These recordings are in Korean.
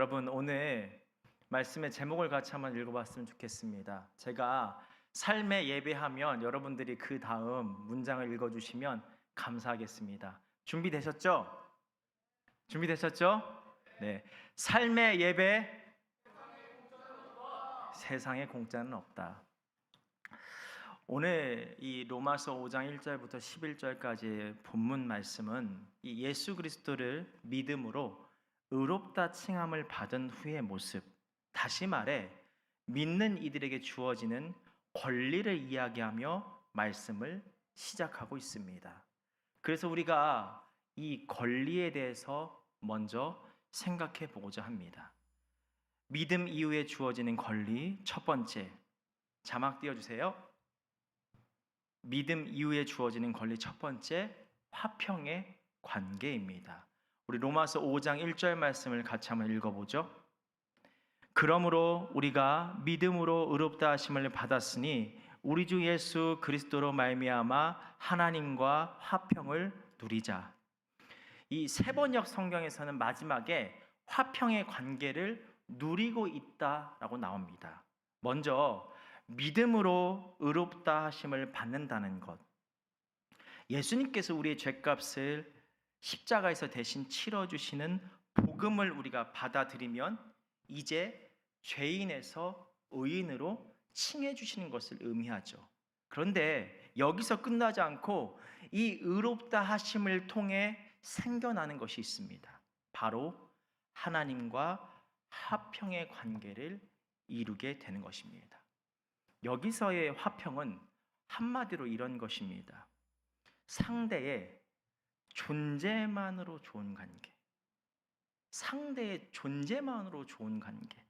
여러분, 오늘 말씀의 제목을 같이 한번 읽어봤으면 좋겠습니다. 제가 삶의 예배하면 여러분들이 그 다음 문장을 읽어주시면 감사하겠습니다. 준비되셨죠? 준비되셨죠? 네. 삶의 예배, 세상에 공짜는 없다. 오늘 이 로마서 5장 1절부터 11절까지의 본문 말씀은 이 예수 그리스도를 믿음으로 의롭다 칭함을 받은 후의 모습, 다시 말해 믿는 이들에게 주어지는 권리를 이야기하며 말씀을 시작하고 있습니다. 그래서 우리가 이 권리에 대해서 먼저 생각해 보고자 합니다. 믿음 이후에 주어지는 권리, 첫 번째, 자막 띄워주세요. 믿음 이후에 주어지는 권리 첫 번째, 화평의 관계입니다. 우리 로마서 5장 1절 말씀을 같이 한번 읽어보죠. 그러므로 우리가 믿음으로 의롭다 하심을 받았으니 우리 주 예수 그리스도로 말미암아 하나님과 화평을 누리자. 이 세번역 성경에서는 마지막에 화평의 관계를 누리고 있다라고 나옵니다. 먼저 믿음으로 의롭다 하심을 받는다는 것, 예수님께서 우리의 죄값을 십자가에서 대신 치러주시는 복음을 우리가 받아들이면 이제 죄인에서 의인으로 칭해주시는 것을 의미하죠. 그런데 여기서 끝나지 않고 이 의롭다 하심을 통해 생겨나는 것이 있습니다. 바로 하나님과 화평의 관계를 이루게 되는 것입니다. 여기서의 화평은 한마디로 이런 것입니다. 상대의 존재만으로 좋은 관계. 상대의 존재만으로 좋은 관계.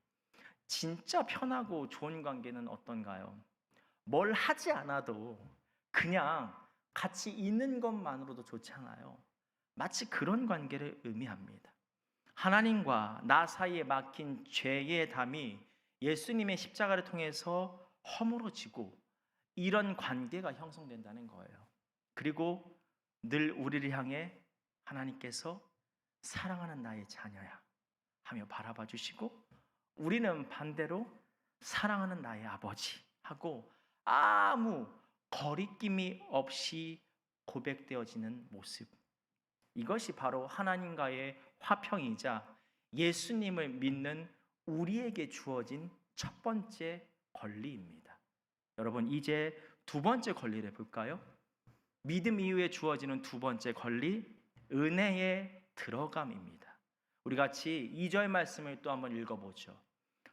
진짜 편하고 좋은 관계는 어떤가요? 뭘 하지 않아도 그냥 같이 있는 것만으로도 좋잖아요. 마치 그런 관계를 의미합니다. 하나님과 나 사이에 막힌 죄의 담이 예수님의 십자가를 통해서 허물어지고 이런 관계가 형성된다는 거예요. 그리고 늘 우리를 향해 하나님께서 사랑하는 나의 자녀야 하며 바라봐 주시고, 우리는 반대로 사랑하는 나의 아버지 하고 아무 거리낌이 없이 고백되어지는 모습, 이것이 바로 하나님과의 화평이자 예수님을 믿는 우리에게 주어진 첫 번째 권리입니다. 여러분, 이제 두 번째 권리를 볼까요? 믿음 이후에 주어지는 두 번째 권리, 은혜의 들어감입니다. 우리 같이 2절 말씀을 또 한번 읽어보죠.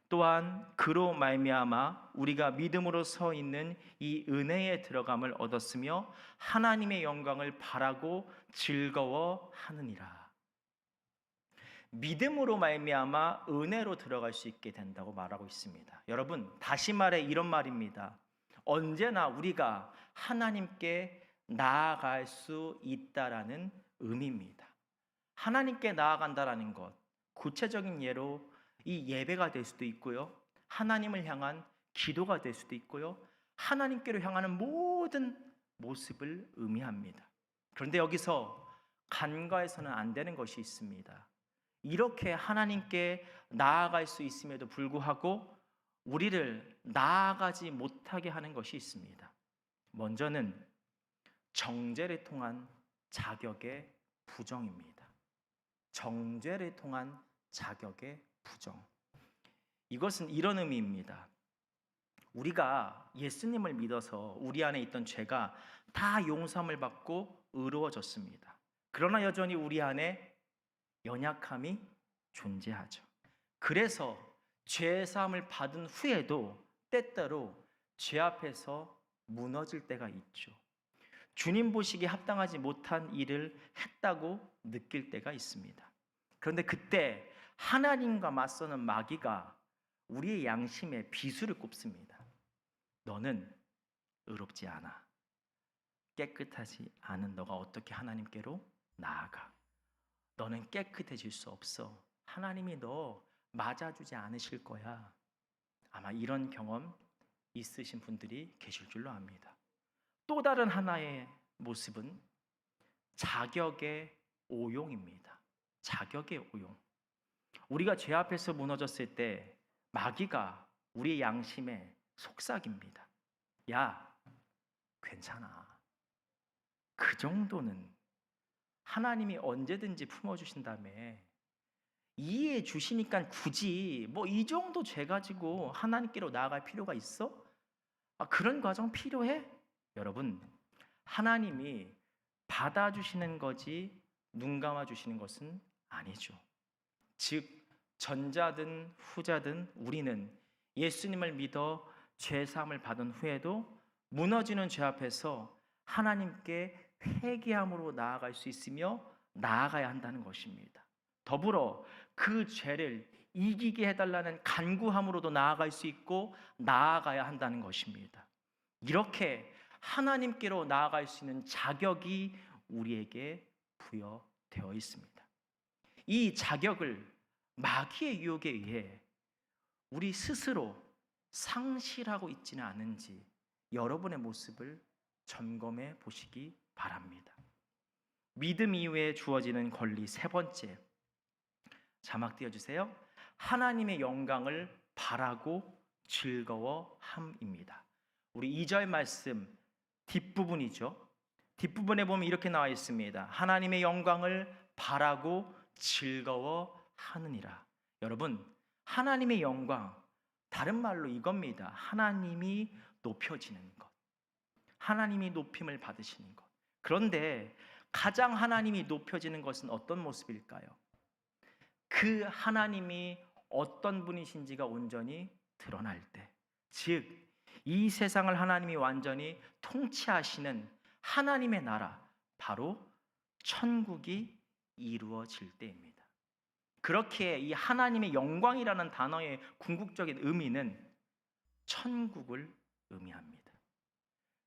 또한 그로 말미암아 우리가 믿음으로 서 있는 이 은혜의 들어감을 얻었으며 하나님의 영광을 바라고 즐거워하느니라. 믿음으로 말미암아 은혜로 들어갈 수 있게 된다고 말하고 있습니다. 여러분, 다시 말해 이런 말입니다. 언제나 우리가 하나님께 나아갈 수 있다라는 의미입니다. 하나님께 나아간다라는 것, 구체적인 예로 이 예배가 될 수도 있고요, 하나님을 향한 기도가 될 수도 있고요, 하나님께로 향하는 모든 모습을 의미합니다. 그런데 여기서 간과해서는 안 되는 것이 있습니다. 이렇게 하나님께 나아갈 수 있음에도 불구하고 우리를 나아가지 못하게 하는 것이 있습니다. 먼저는 정죄를 통한 자격의 부정입니다. 정죄를 통한 자격의 부정. 이것은 이런 의미입니다. 우리가 예수님을 믿어서 우리 안에 있던 죄가 다 용서함을 받고 의로워졌습니다. 그러나 여전히 우리 안에 연약함이 존재하죠. 그래서 죄 사함을 받은 후에도 때때로 죄 앞에서 무너질 때가 있죠. 주님 보시기에 합당하지 못한 일을 했다고 느낄 때가 있습니다. 그런데 그때 하나님과 맞서는 마귀가 우리의 양심에 비수를 꼽습니다. 너는 의롭지 않아. 깨끗하지 않은 너가 어떻게 하나님께로 나아가? 너는 깨끗해질 수 없어. 하나님이 너 맞아주지 않으실 거야. 아마 이런 경험 있으신 분들이 계실 줄로 압니다. 또 다른 하나의 모습은 자격의 오용입니다. 자격의 오용. 우리가 죄 앞에서 무너졌을 때 마귀가 우리의 양심에 속삭입니다. 야, 괜찮아. 그 정도는 하나님이 언제든지 품어주신다며. 이해해 주시니까 굳이 뭐 이 정도 죄 가지고 하나님께로 나아갈 필요가 있어? 그런 과정 필요해? 여러분, 하나님이 받아주시는 거지 눈 감아주시는 것은 아니죠. 즉 전자든 후자든 우리는 예수님을 믿어 죄사함을 받은 후에도 무너지는 죄 앞에서 하나님께 회개함으로 나아갈 수 있으며 나아가야 한다는 것입니다. 더불어 그 죄를 이기게 해달라는 간구함으로도 나아갈 수 있고 나아가야 한다는 것입니다. 이렇게 하나님께로 나아갈 수 있는 자격이 우리에게 부여되어 있습니다. 이 자격을 마귀의 유혹에 의해 우리 스스로 상실하고 있지는 않은지 여러분의 모습을 점검해 보시기 바랍니다. 믿음 이후에 주어지는 권리 세 번째, 자막 띄워주세요. 하나님의 영광을 바라고 즐거워함입니다. 우리 2절 말씀 뒷부분이죠. 뒷부분에 보면 이렇게 나와 있습니다. 하나님의 영광을 바라고 즐거워하느니라. 여러분, 하나님의 영광, 다른 말로 이겁니다. 하나님이 높여지는 것, 하나님이 높임을 받으시는 것. 그런데 가장 하나님이 높여지는 것은 어떤 모습일까요? 그 하나님이 어떤 분이신지가 온전히 드러날 때, 즉 이 세상을 하나님이 완전히 통치하시는 하나님의 나라, 바로 천국이 이루어질 때입니다. 그렇게 이 하나님의 영광이라는 단어의 궁극적인 의미는 천국을 의미합니다.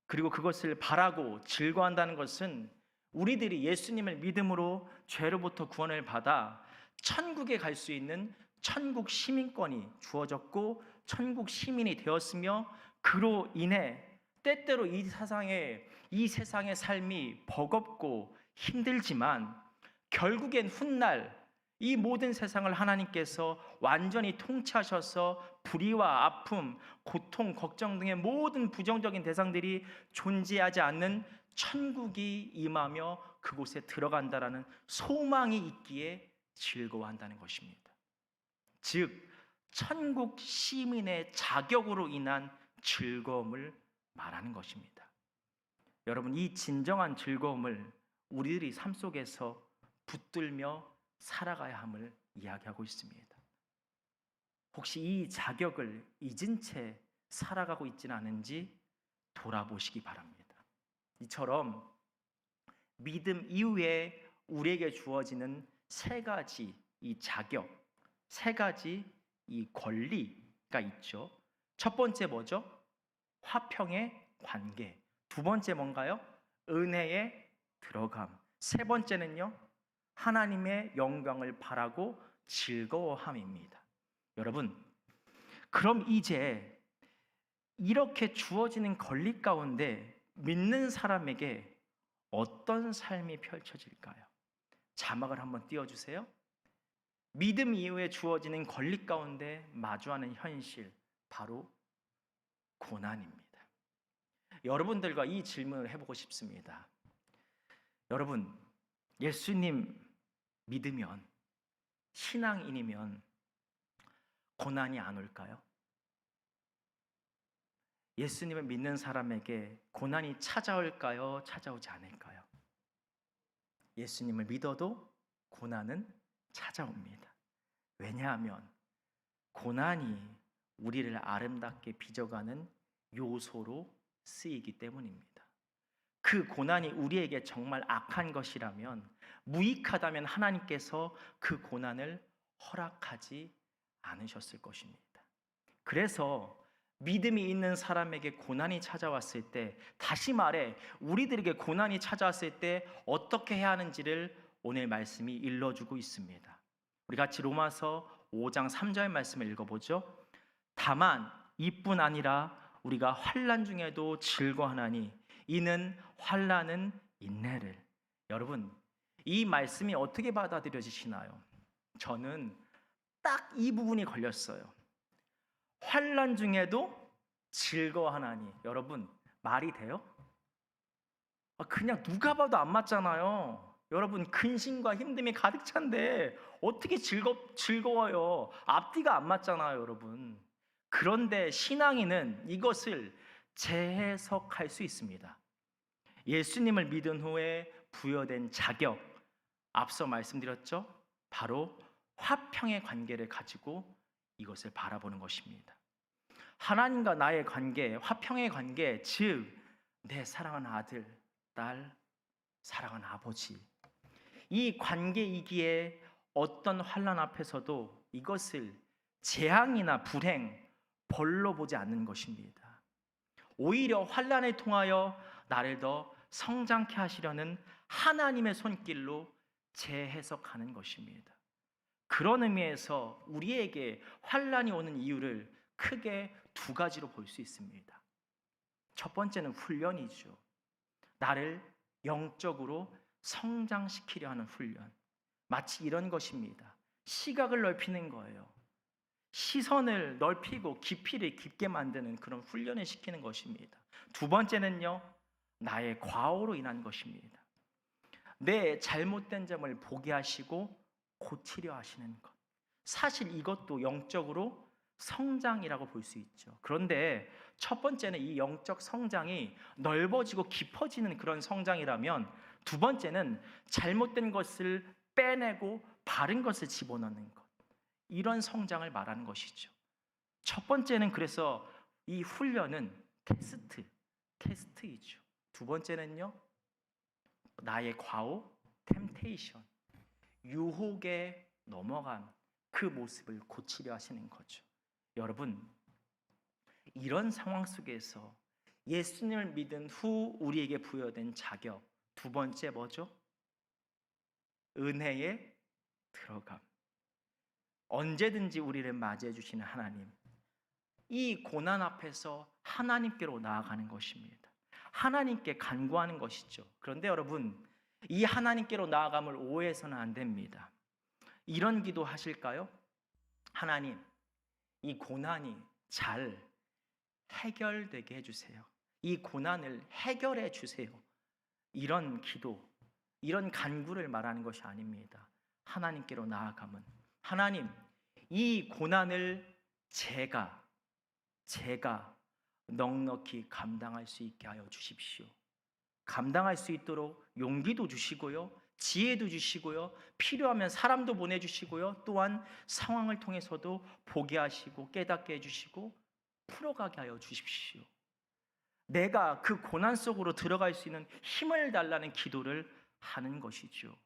그리고 그것을 바라고 즐거워한다는 것은 우리들이 예수님을 믿음으로 죄로부터 구원을 받아 천국에 갈 수 있는 천국 시민권이 주어졌고 천국 시민이 되었으며, 그로 인해 때때로 이 세상의 삶이 버겁고 힘들지만 결국엔 훗날 이 모든 세상을 하나님께서 완전히 통치하셔서 불의와 아픔, 고통, 걱정 등의 모든 부정적인 대상들이 존재하지 않는 천국이 임하며 그곳에 들어간다라는 소망이 있기에 즐거워한다는 것입니다. 즉 천국 시민의 자격으로 인한 즐거움을 말하는 것입니다. 여러분, 이 진정한 즐거움을 우리들이 삶 속에서 붙들며 살아가야 함을 이야기하고 있습니다. 혹시 이 자격을 잊은 채 살아가고 있지는 않은지 돌아보시기 바랍니다. 이처럼 믿음 이후에 우리에게 주어지는 세 가지 이 자격, 세 가지 이 권리가 있죠. 첫 번째 뭐죠? 화평의 관계. 두 번째 뭔가요? 은혜의 들어감. 세 번째는요, 하나님의 영광을 바라고 즐거워함입니다. 여러분, 그럼 이제 이렇게 주어지는 권리 가운데 믿는 사람에게 어떤 삶이 펼쳐질까요? 자막을 한번 띄워주세요. 믿음 이후에 주어지는 권리 가운데 마주하는 현실, 바로 고난입니다. 여러분들과 이 질문을 해보고 싶습니다. 여러분, 예수님 믿으면, 신앙인이면 고난이 안 올까요? 예수님을 믿는 사람에게 고난이 찾아올까요? 찾아오지 않을까요? 예수님을 믿어도 고난은 찾아옵니다. 왜냐하면 고난이 우리를 아름답게 빚어가는 요소로 쓰이기 때문입니다. 그 고난이 우리에게 정말 악한 것이라면, 무익하다면 하나님께서 그 고난을 허락하지 않으셨을 것입니다. 그래서 믿음이 있는 사람에게 고난이 찾아왔을 때, 다시 말해 우리들에게 고난이 찾아왔을 때 어떻게 해야 하는지를 오늘 말씀이 일러주고 있습니다. 우리 같이 로마서 5장 3절 말씀을 읽어보죠. 다만 이뿐 아니라 우리가 환난 중에도 즐거워하나니 이는 환난은 인내를. 여러분, 이 말씀이 어떻게 받아들여지시나요? 저는 딱 이 부분이 걸렸어요. 환난 중에도 즐거워하나니. 여러분, 말이 돼요? 그냥 누가 봐도 안 맞잖아요. 여러분, 근심과 힘듦이 가득 찬데 어떻게 즐거워요? 앞뒤가 안 맞잖아요, 여러분. 그런데 신앙인은 이것을 재해석할 수 있습니다. 예수님을 믿은 후에 부여된 자격, 앞서 말씀드렸죠? 바로 화평의 관계를 가지고 이것을 바라보는 것입니다. 하나님과 나의 관계, 화평의 관계, 즉 내 사랑하는 아들, 딸, 사랑하는 아버지, 이 관계이기에 어떤 환난 앞에서도 이것을 재앙이나 불행, 벌로 보지 않는 것입니다. 오히려 환난을 통하여 나를 더 성장케 하시려는 하나님의 손길로 재해석하는 것입니다. 그런 의미에서 우리에게 환난이 오는 이유를 크게 두 가지로 볼 수 있습니다. 첫 번째는 훈련이죠. 나를 영적으로 성장시키려 하는 훈련. 마치 이런 것입니다. 시각을 넓히는 거예요. 시선을 넓히고 깊이를 깊게 만드는 그런 훈련을 시키는 것입니다. 두 번째는요, 나의 과오로 인한 것입니다. 내 잘못된 점을 보게 하시고 고치려 하시는 것. 사실 이것도 영적으로 성장이라고 볼 수 있죠. 그런데 첫 번째는 이 영적 성장이 넓어지고 깊어지는 그런 성장이라면, 두 번째는 잘못된 것을 빼내고 바른 것을 집어넣는 것. 이런 성장을 말하는 것이죠. 첫 번째는 그래서 이 훈련은 테스트이죠. 두 번째는요, 나의 과오, 템테이션, 유혹에 넘어간 그 모습을 고치려 하시는 거죠. 여러분, 이런 상황 속에서 예수님을 믿은 후 우리에게 부여된 자격, 두 번째 뭐죠? 은혜에 들어감. 언제든지 우리를 맞이해 주시는 하나님, 이 고난 앞에서 하나님께로 나아가는 것입니다. 하나님께 간구하는 것이죠. 그런데 여러분, 이 하나님께로 나아감을 오해해서는 안 됩니다. 이런 기도 하실까요? 하나님, 이 고난이 잘 해결되게 해주세요. 이 고난을 해결해 주세요. 이런 기도, 이런 간구를 말하는 것이 아닙니다. 하나님께로 나아감은, 하나님, 이 고난을 제가 넉넉히 감당할 수 있게 하여 주십시오. 감당할 수 있도록 용기도 주시고요, 지혜도 주시고요, 필요하면 사람도 보내주시고요, 또한 상황을 통해서도 보게 하시고 깨닫게 해주시고 풀어가게 하여 주십시오. 내가 그 고난 속으로 들어갈 수 있는 힘을 달라는 기도를 하는 것이죠.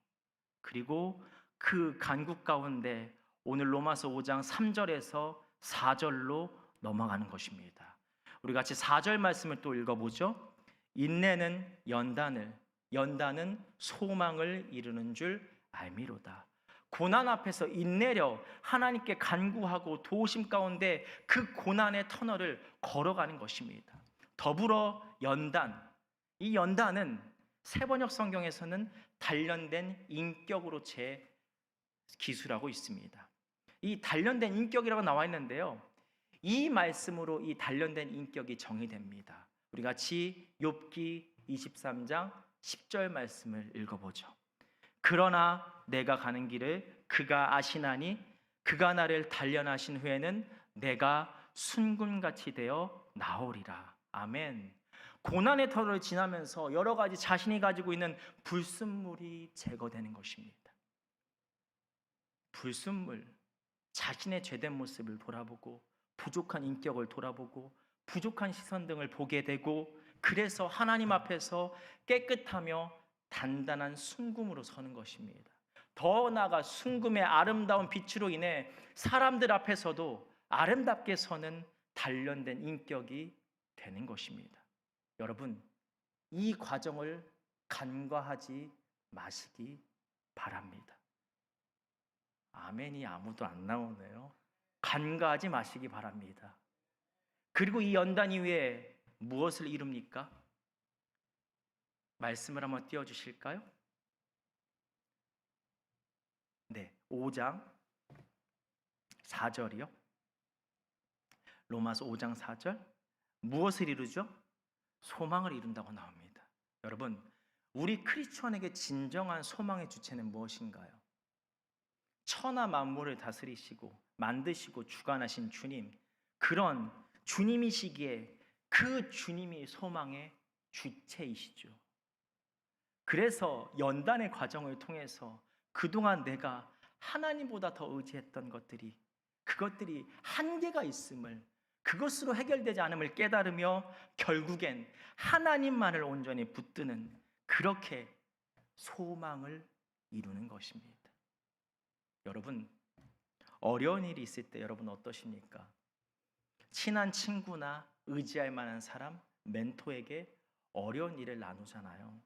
그리고 그 간구 가운데 오늘 로마서 5장 3절에서 4절로 넘어가는 것입니다. 우리 같이 4절 말씀을 또 읽어보죠. 인내는 연단은 소망을 이루는 줄 알미로다. 고난 앞에서 인내려 하나님께 간구하고 도우심 가운데 그 고난의 터널을 걸어가는 것입니다. 더불어 연단, 이 연단은 세번역 성경에서는 단련된 인격으로 기술하고 있습니다. 이 단련된 인격이라고 나와 있는데요, 이 말씀으로 이 단련된 인격이 정의됩니다. 우리 같이 욥기 23장 10절 말씀을 읽어보죠. 그러나 내가 가는 길을 그가 아시나니 그가 나를 단련하신 후에는 내가 순금같이 되어 나오리라. 아멘. 고난의 터를 지나면서 여러 가지 자신이 가지고 있는 불순물이 제거되는 것입니다. 불순물, 자신의 죄된 모습을 돌아보고 부족한 인격을 돌아보고 부족한 시선 등을 보게 되고, 그래서 하나님 앞에서 깨끗하며 단단한 순금으로 서는 것입니다. 더 나아가 순금의 아름다운 빛으로 인해 사람들 앞에서도 아름답게 서는 단련된 인격이 되는 것입니다. 여러분, 이 과정을 간과하지 마시기 바랍니다. 아멘이 아무도 안 나오네요. 간과하지 마시기 바랍니다. 그리고 이 연단 이후에 무엇을 이룹니까? 말씀을 한번 띄워주실까요? 네, 5장 4절이요. 로마서 5장 4절. 무엇을 이루죠? 소망을 이룬다고 나옵니다. 여러분, 우리 크리스천에게 진정한 소망의 주체는 무엇인가요? 천하 만물을 다스리시고 만드시고 주관하신 주님, 그런 주님이시기에 그 주님이 소망의 주체이시죠. 그래서 연단의 과정을 통해서 그동안 내가 하나님보다 더 의지했던 그것들이 한계가 있음을, 그것으로 해결되지 않음을 깨달으며 결국엔 하나님만을 온전히 붙드는, 그렇게 소망을 이루는 것입니다. 여러분, 어려운 일이 있을 때 여러분 어떠십니까? 친한 친구나 의지할 만한 사람, 멘토에게 어려운 일을 나누잖아요.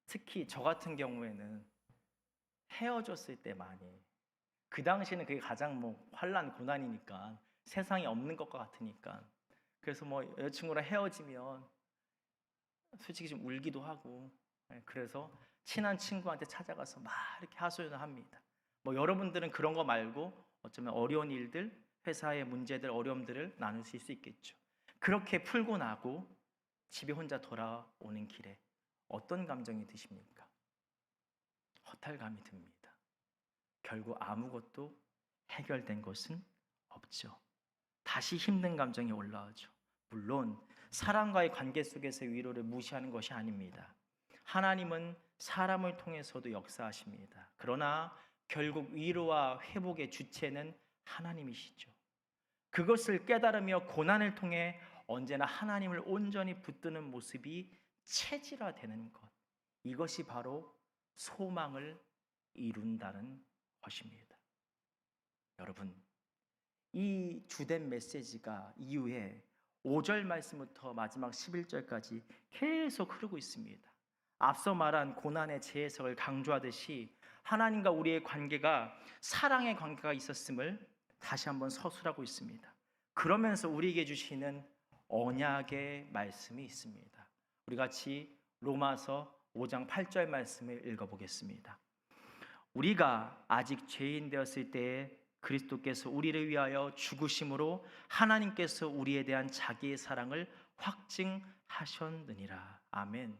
특히 저 같은 경우에는 헤어졌을 때 많이, 그 당시에는 그게 가장 환난 고난이니까, 세상에 없는 것과 같으니까, 그래서 여자친구랑 헤어지면 솔직히 좀 울기도 하고, 그래서 친한 친구한테 찾아가서 막 이렇게 하소연을 합니다. 여러분들은 그런 거 말고 어쩌면 어려운 일들, 회사의 문제들, 어려움들을 나누실 수 있겠죠. 그렇게 풀고 나고 집에 혼자 돌아오는 길에 어떤 감정이 드십니까? 허탈감이 듭니다. 결국 아무것도 해결된 것은 없죠. 다시 힘든 감정이 올라오죠. 물론 사람과의 관계 속에서 위로를 무시하는 것이 아닙니다. 하나님은 사람을 통해서도 역사하십니다. 그러나 결국 위로와 회복의 주체는 하나님이시죠. 그것을 깨달으며 고난을 통해 언제나 하나님을 온전히 붙드는 모습이 체질화되는 것, 이것이 바로 소망을 이룬다는 것입니다. 여러분, 이 주된 메시지가 이후에 5절 말씀부터 마지막 11절까지 계속 흐르고 있습니다. 앞서 말한 고난의 재해석을 강조하듯이 하나님과 우리의 관계가 사랑의 관계가 있었음을 다시 한번 서술하고 있습니다. 그러면서 우리에게 주시는 언약의 말씀이 있습니다. 우리 같이 로마서 5장 8절 말씀을 읽어보겠습니다. 우리가 아직 죄인 되었을 때에 그리스도께서 우리를 위하여 죽으심으로 하나님께서 우리에 대한 자기의 사랑을 확증하셨느니라. 아멘.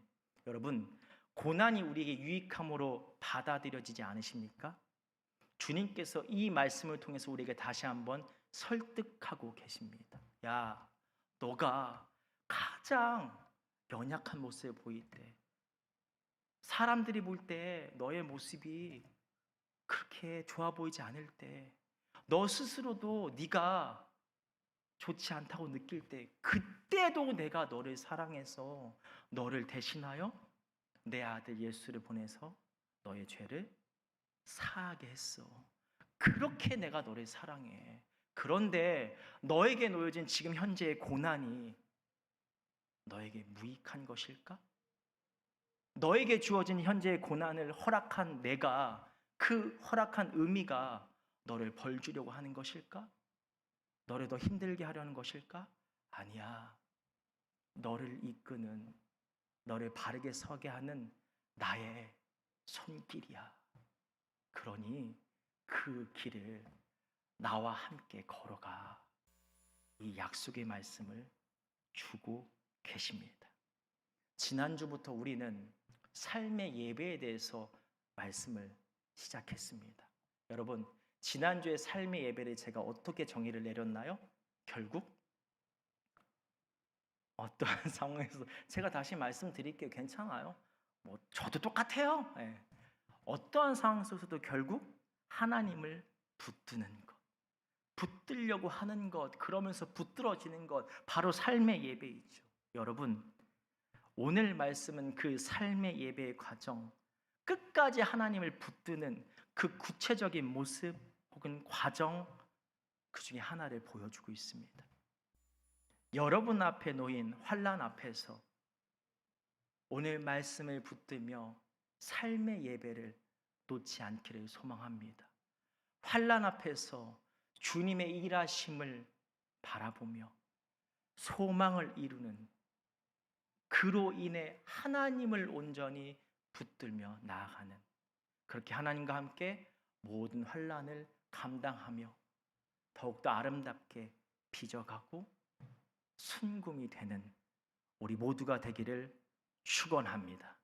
여러분, 고난이 우리에게 유익함으로 받아들여지지 않으십니까? 주님께서 이 말씀을 통해서 우리에게 다시 한번 설득하고 계십니다. 야, 너가 가장 연약한 모습을 보일 때, 사람들이 볼 때 너의 모습이 그렇게 좋아 보이지 않을 때, 너 스스로도 네가 좋지 않다고 느낄 때, 그때도 내가 너를 사랑해서 너를 대신하여 내 아들 예수를 보내서 너의 죄를 사하게 했어. 그렇게 내가 너를 사랑해. 그런데 너에게 놓여진 지금 현재의 고난이 너에게 무익한 것일까? 너에게 주어진 현재의 고난을 허락한 내가, 그 허락한 의미가 너를 벌 주려고 하는 것일까? 너를 더 힘들게 하려는 것일까? 아니야. 너를 이끄는, 너를 바르게 서게 하는 나의 손길이야. 그러니 그 길을 나와 함께 걸어가. 이 약속의 말씀을 주고 계십니다. 지난주부터 우리는 삶의 예배에 대해서 말씀을 시작했습니다. 여러분, 지난주에 삶의 예배를 제가 어떻게 정의를 내렸나요? 결국 어떠한 상황에서, 제가 다시 말씀드릴게요. 괜찮아요. 저도 똑같아요. 네. 어떠한 상황 속에서도 결국 하나님을 붙드는 것, 붙들려고 하는 것, 그러면서 붙들어지는 것, 바로 삶의 예배이죠. 여러분, 오늘 말씀은 그 삶의 예배의 과정, 끝까지 하나님을 붙드는 그 구체적인 모습 혹은 과정, 그 중에 하나를 보여주고 있습니다. 여러분 앞에 놓인 환난 앞에서 오늘 말씀을 붙들며 삶의 예배를 놓지 않기를 소망합니다. 환난 앞에서 주님의 일하심을 바라보며 소망을 이루는, 그로 인해 하나님을 온전히 붙들며 나아가는, 그렇게 하나님과 함께 모든 환난을 감당하며 더욱더 아름답게 빚어가고 순금이 되는 우리 모두가 되기를 축원합니다.